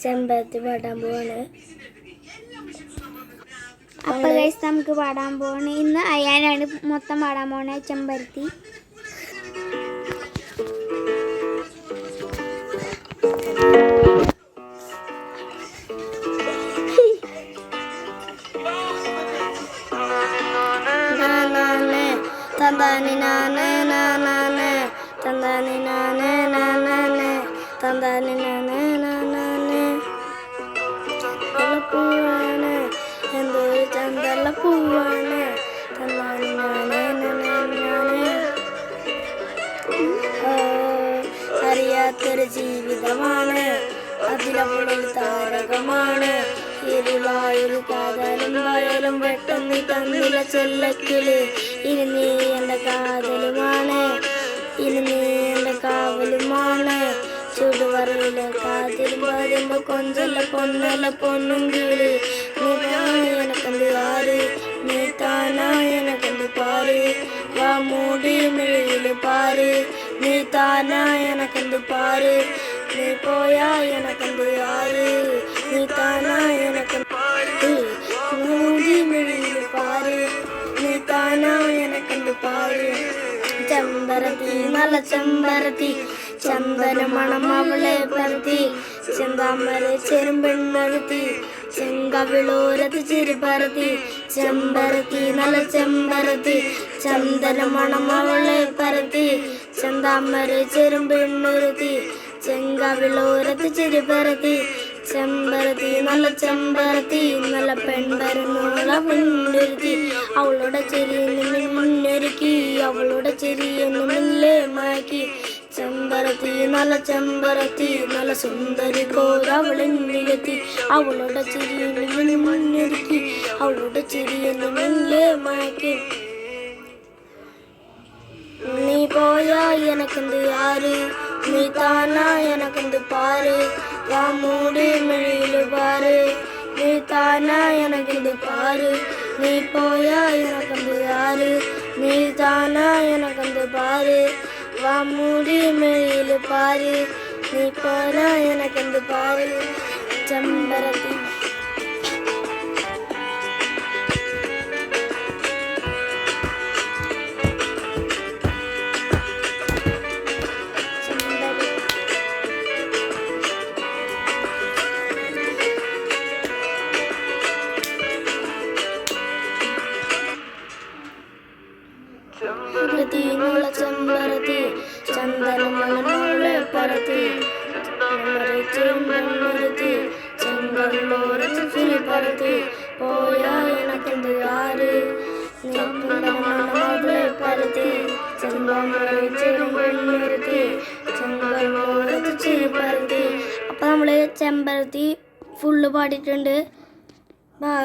ചെമ്പരത്തി പാടാൻ പോവാണ്. അപ്പോൾ ഗൈസ് നമുക്ക് പാടാൻ പോവാണ്. ഇന്ന് അയ്യാനാണ് മൊത്തം പാടാൻ പോണേ. ചെമ്പരത്തി തന്താനി നാനേ നാനേ തന്താനി നാനേ നാനേ തന്താനി നാനേ നാനേ പൂവാണ് എന്തൊരു ചന്തള്ള പൂവാണ് തന്താനി നാനേ നാനേ. അറിയാത്തൊരു ജീവിതമാണ്, അതിലവളൊരു താരകമാണ്. ഇരുളായൊരു കാതലും വയലും വെട്ടൊന്നി തന്നില ചെല്ലക്കിളി. ഇനി നീ എൻ്റെ കാതലുമാണ്, ഇനി നീ എൻ്റെ കാവലുമാണ്. ചുടുവറയിലെ കാതിലും പതിമ്പോ കൊഞ്ചല്ല പൊന്നല പൊന്നും കിളി. നീ എനക്കെന്ത് ആര്, നീ താനാ എനക്കെന്ത് പാര്. വാ മൂടി മിഴിയില് പാര്, നീ താനാ എനക്കെന്ത് പാര്. നീ പോയാ എനക്കെന്ത് ആര്, നീ താനാ എനക്കെന്ത് പാര്. മൂടി മിഴിയില് പാര്, നീ താനാ എനക്കെന്ത് പാര്. ചെമ്പരത്തി നല്ല ചെമ്പരത്തി ചന്ദന മണം അവളെ പരത്തി. ചെന്താമര ചെറുമ്പെണ്ണഴുത്തി ചെങ്കവിളോരത്ത് ചിരിപരത്തി. ചെമ്പരത്തി നല്ല ചെമ്പരത്തി ചന്ദന മണം അവളെ പരത്തി. ചെന്താമര ചെറുമ്പെണ്ണുരുത്തി ചെങ്കവിളോരത്ത് ചിരിപരത്തി. ചെമ്പരത്തി നല്ല ചെമ്പരത്തി നല്ല പെൺവരുന്നുള്ള മുന്നൊരുത്തി. അവളുടെ ചെറിയെന്ന് മുന്നൊരുക്കി, അവളുടെ ചെറിയെന്ന് മുല്ലേ മാക്കി. ചെമ്പരത്തി നല്ല ചെമ്പരത്തി നല്ല സുന്ദരി കോരവളെന്നിലെത്തി. അവളുടെ ചെറിയെന്ന് മുന്നൊരുക്കി, അവളുടെ ചെറിയെന്ന് മുല്ലേ മാക്കി. നീ പോയാ എനക്കെന്ത് ആര്, നീ താനാ എനക്കെന്ത് പാര്. വാ മൂടി മിഴിയില് പാര്, നീ താനാ എനക്കെന്ത് പാര്. നീ പോയാ എനക്കെന്ത് ആര്, നീ താനാ എനക്കെന്ത് പാര്. വാ മൂടി മിഴിയില് പാര്, നീ പോരാ എനക്കെന്ത് പാര്. ചെമ്പരത്തി ചെമ്പരത്തി നല്ല ചെമ്പരത്തി ചന്ദനമണമോളെ പരത്തി. ചെമ്പരത്തി ചെങ്കവിളോരത്ത് ചിരിപരത്തി. പോയാ എനക്കെന്ത് ആര്, നീ പരത്തി. ചെമ്പരത്തി ചെറുമ്പെണ്ണുരുത്തി ചെങ്കവിളോരത്ത് ചിരിപരത്തി. അപ്പോൾ നമ്മൾ ചെമ്പരത്തി ഫുള്ള് പാടിയിട്ടുണ്ട്.